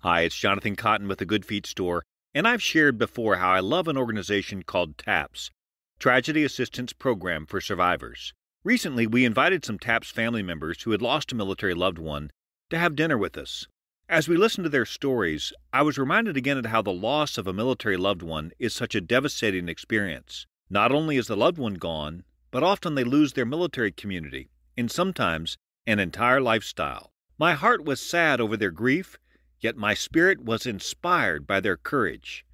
Hi, it's Jonathan Cotton with the Good Feet Store, and I've shared before how I love an organization called TAPS, Tragedy Assistance Program for Survivors. Recently, we invited some TAPS family members who had lost a military loved one to have dinner with us. As we listened to their stories, I was reminded again of how the loss of a military loved one is such a devastating experience. Not only is the loved one gone, but often they lose their military community, and sometimes an entire lifestyle. My heart was sad over their grief, yet my spirit was inspired by their courage.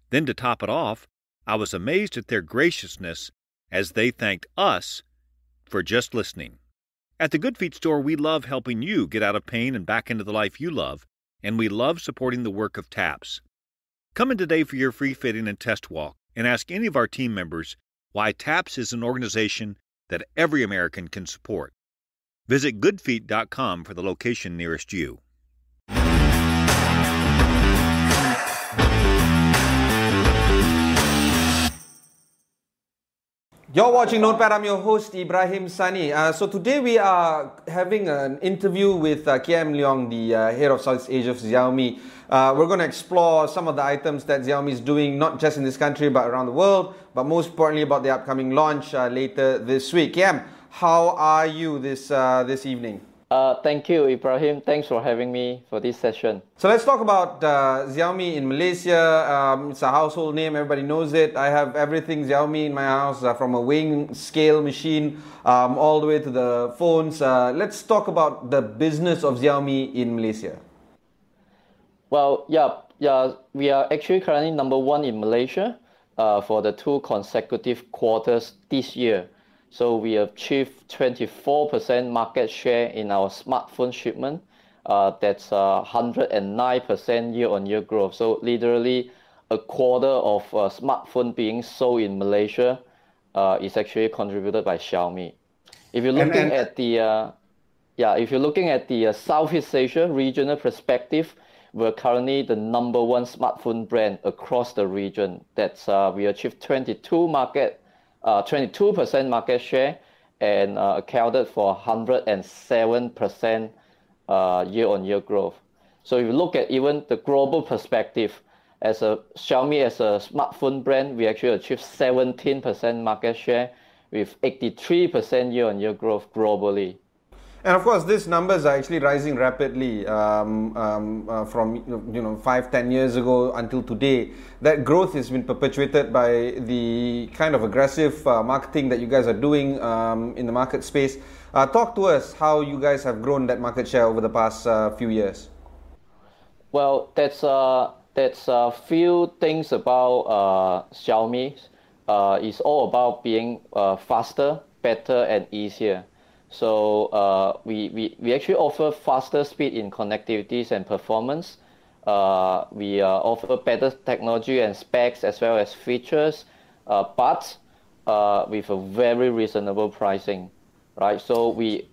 Then to top it off, I was amazed at their graciousness as they thanked us for just listening. At the Good Feet Store, we love helping you get out of pain and back into the life you love, and we love supporting the work of TAPS. Come in today for your free fitting and test walk and ask any of our team members why TAPS is an organization that every American can support. Visit goodfeet.com for the location nearest you. You're watching Notepad. I'm your host, Ibrahim Sani. So today we are having an interview with KM Leong, the head of Southeast Asia of Xiaomi. We're going to explore some of the items that Xiaomi is doing, not just in this country, but around the world, but most importantly about the upcoming launch later this week. KM, how are you this evening? Thank you, Ibrahim. Thanks for having me for this session. So let's talk about Xiaomi in Malaysia. It's a household name, everybody knows it. I have everything Xiaomi in my house, from a weighing scale machine all the way to the phones. Let's talk about the business of Xiaomi in Malaysia. Well, yeah, we are actually currently number one in Malaysia for the 2 consecutive quarters this year. So we achieved 24% market share in our smartphone shipment. That's 109% year-on-year growth. So literally a quarter of smartphone being sold in Malaysia is actually contributed by Xiaomi. If you're looking at the if you're looking at the Southeast Asia regional perspective, we're currently the number one smartphone brand across the region. That's we achieved 22% market share and accounted for 107% year-on-year growth. So if you look at even the global perspective, as a Xiaomi as a smartphone brand, we actually achieved 17% market share with 83% year-on-year growth globally. And of course, these numbers are actually rising rapidly from 5-10 years ago until today. That growth has been perpetuated by the kind of aggressive marketing that you guys are doing in the market space. Talk to us how you guys have grown that market share over the past few years. Well, that's a few things about Xiaomi. It's all about being faster, better, and easier. So we actually offer faster speed in connectivities and performance. We offer better technology and specs as well as features, but with a very reasonable pricing, right? So we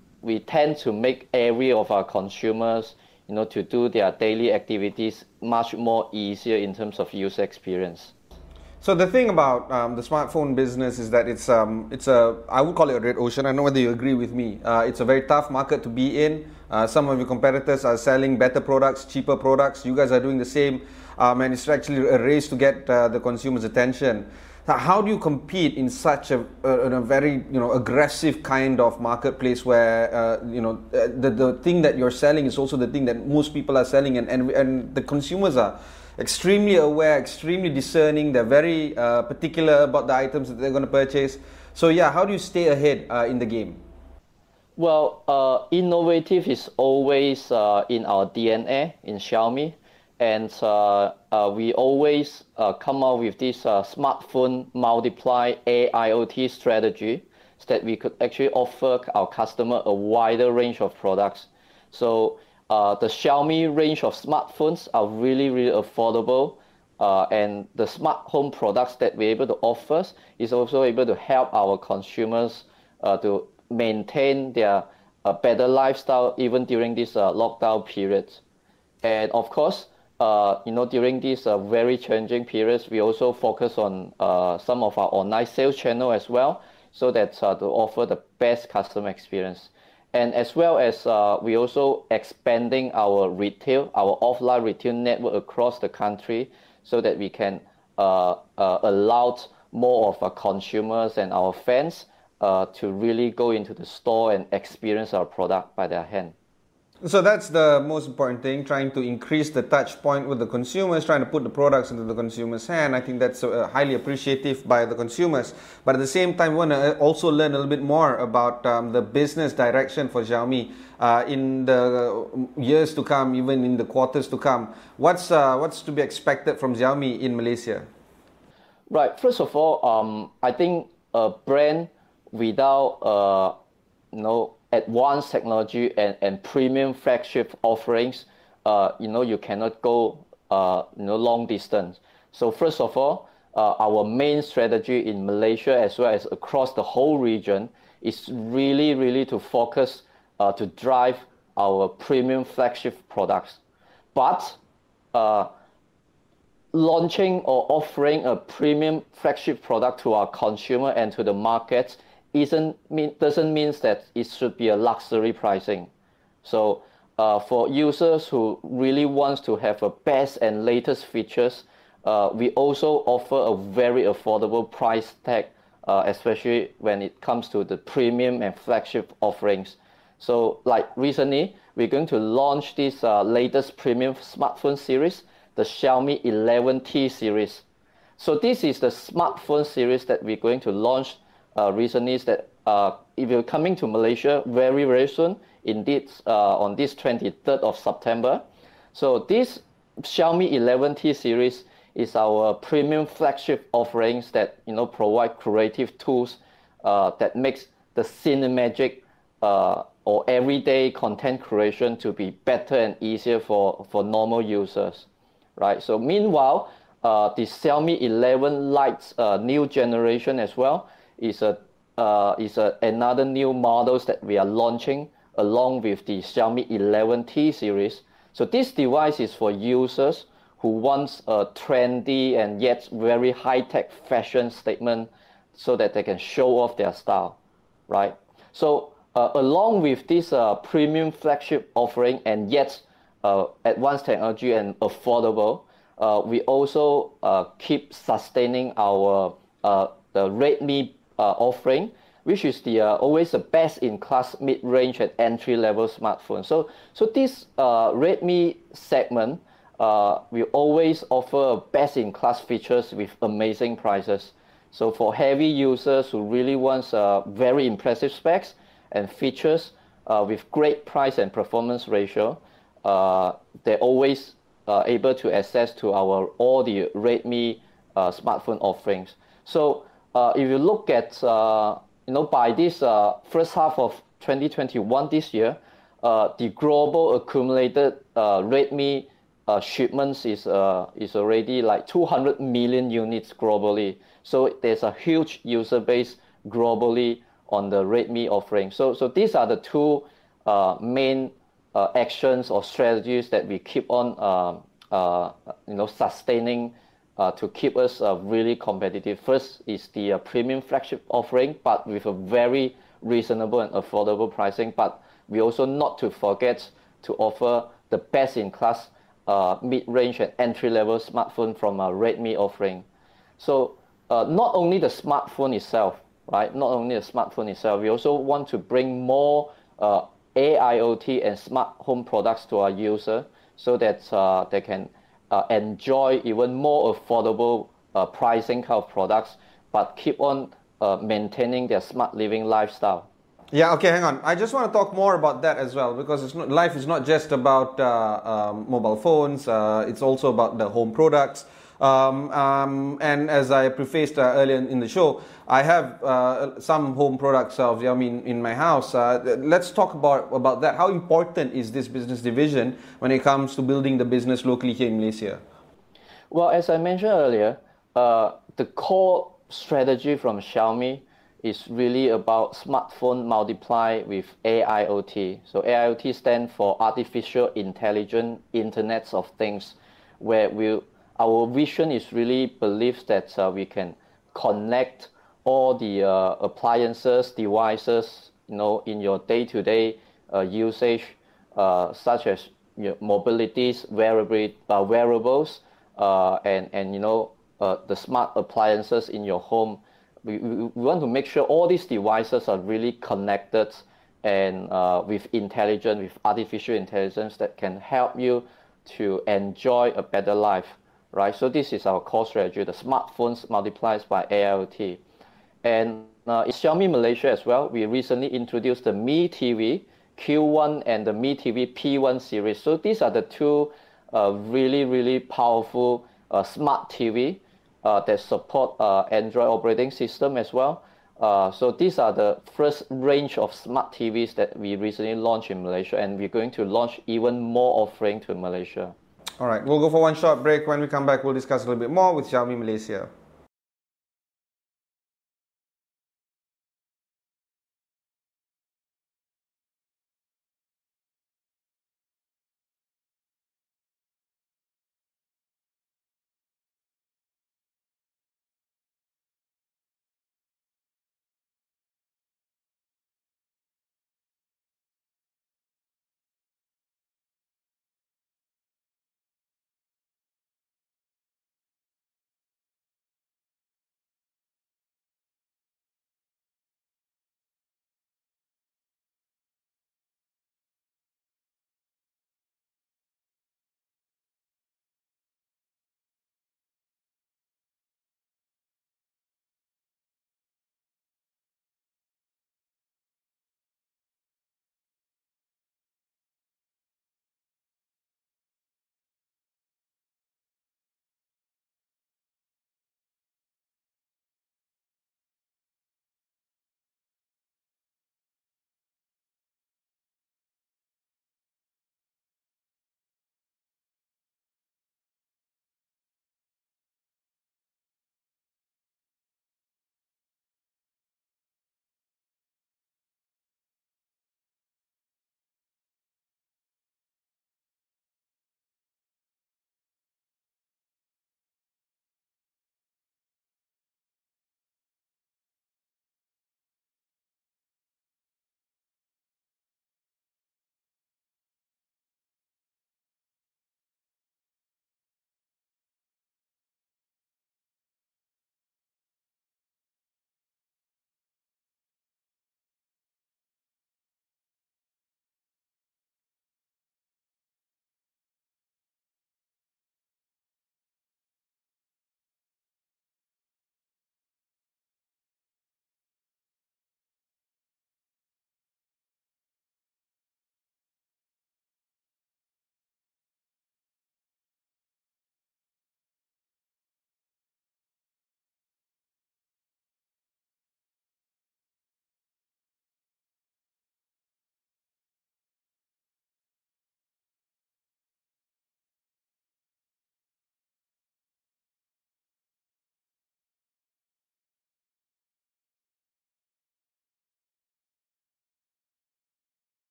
tend to make every of our consumers, to do their daily activities much more easier in terms of user experience. So the thing about the smartphone business is that it's I would call it a red ocean. I don't know whether you agree with me. It's a very tough market to be in. Some of your competitors are selling better products, cheaper products. You guys are doing the same, and it's actually a race to get the consumer's attention. How do you compete in such a very aggressive kind of marketplace where the thing that you're selling is also the thing that most people are selling, and the consumers are extremely aware, extremely discerning. They're very particular about the items that they're going to purchase. So yeah, how do you stay ahead in the game? Well, innovative is always in our DNA in Xiaomi, and we always come out with this smartphone multiply AIoT strategy so that we could actually offer our customer a wider range of products. So the Xiaomi range of smartphones are really, really affordable, and the smart home products that we're able to offer is also able to help our consumers to maintain their better lifestyle even during this lockdown period. And of course, during these very challenging periods, we also focus on some of our online sales channel as well, so that to offer the best customer experience. And as well as we also expanding our retail, our offline retail network across the country, so that we can allow more of our consumers and our fans to really go into the store and experience our product by their hand. So that's the most important thing, trying to increase the touch point with the consumers, trying to put the products into the consumer's hand. I think that's highly appreciative by the consumers. But at the same time, we want to also learn a little bit more about the business direction for Xiaomi in the years to come, even in the quarters to come. What's to be expected from Xiaomi in Malaysia? Right. First of all, I think a brand without advanced technology and premium flagship offerings, you cannot go long distance. So first of all, our main strategy in Malaysia as well as across the whole region is really to focus to drive our premium flagship products. But launching or offering a premium flagship product to our consumer and to the market doesn't mean that it should be a luxury pricing. So for users who really wants to have a best and latest features, we also offer a very affordable price tag, especially when it comes to the premium and flagship offerings. So like recently, we're going to launch this latest premium smartphone series, the Xiaomi 11T series. So this is the smartphone series that we're going to launch recently, is that if you're coming to Malaysia very soon, indeed on this 23rd of September. So this Xiaomi 11T series is our premium flagship offerings that provide creative tools that makes the cinematic or everyday content creation to be better and easier for normal users, right? So meanwhile, the Xiaomi 11 Lite's new generation as well is another new models that we are launching along with the Xiaomi 11T series. So this device is for users who wants a trendy and yet very high-tech fashion statement so that they can show off their style, right? So along with this premium flagship offering and yet advanced technology and affordable, we also keep sustaining our the Redmi offering, which is the always the best-in-class mid-range and entry-level smartphone. So this Redmi segment, we always offer best-in-class features with amazing prices. So for heavy users who really wants very impressive specs and features with great price and performance ratio, they're always able to access to all the Redmi smartphone offerings. So if you look at by this first half of 2021 this year, the global accumulated Redmi shipments is already like 200 million units globally. So there's a huge user base globally on the Redmi offering. So these are the two main actions or strategies that we keep on sustaining to keep us really competitive. First is the premium flagship offering, but with a very reasonable and affordable pricing. But we also not to forget to offer the best-in-class mid-range and entry-level smartphone from a Redmi offering. So not only the smartphone itself, right? Not only the smartphone itself, we also want to bring more AIoT and smart home products to our user so that they can enjoy even more affordable pricing kind of products, but keep on maintaining their smart living lifestyle. Yeah, okay, hang on. I just want to talk more about that as well, because life is not just about mobile phones, it's also about the home products. And as I prefaced earlier in the show, I have some home products of Xiaomi in my house. Let's talk about that. How important is this business division when it comes to building the business locally here in Malaysia? Well, as I mentioned earlier, the core strategy from Xiaomi is really about smartphone multiply with AIoT. So AIoT stands for Artificial Intelligent Internet of Things, where our vision is really believes that we can connect all the appliances, devices, in your day-to-day usage, such as mobilities, wearables, and the smart appliances in your home. We want to make sure all these devices are really connected and with intelligence, with artificial intelligence that can help you to enjoy a better life, right? So this is our core strategy, the smartphones multiplies by AIoT. And in Xiaomi Malaysia as well, we recently introduced the Mi TV Q1 and the Mi TV P1 series. So these are the two really powerful smart TV that support Android operating system as well. So these are the first range of smart TVs that we recently launched in Malaysia, and we're going to launch even more offering to Malaysia. All right, we'll go for one short break. When we come back, we'll discuss a little bit more with Xiaomi Malaysia.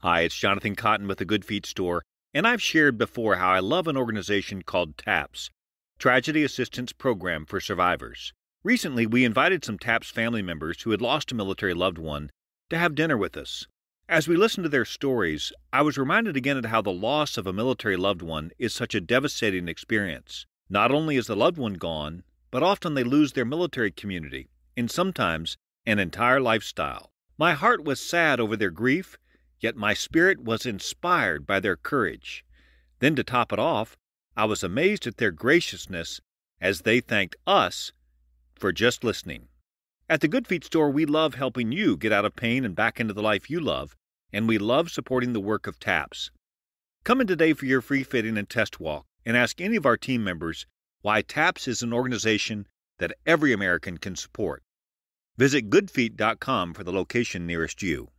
Hi, it's Jonathan Cotton with the Good Feet Store, and I've shared before how I love an organization called TAPS, Tragedy Assistance Program for Survivors. Recently, we invited some TAPS family members who had lost a military loved one to have dinner with us. As we listened to their stories, I was reminded again of how the loss of a military loved one is such a devastating experience. Not only is the loved one gone, but often they lose their military community, and sometimes an entire lifestyle. My heart was sad over their grief, yet my spirit was inspired by their courage. Then to top it off, I was amazed at their graciousness as they thanked us for just listening. At the Good Feet Store, we love helping you get out of pain and back into the life you love, and we love supporting the work of TAPS. Come in today for your free fitting and test walk and ask any of our team members why TAPS is an organization that every American can support. Visit goodfeet.com for the location nearest you.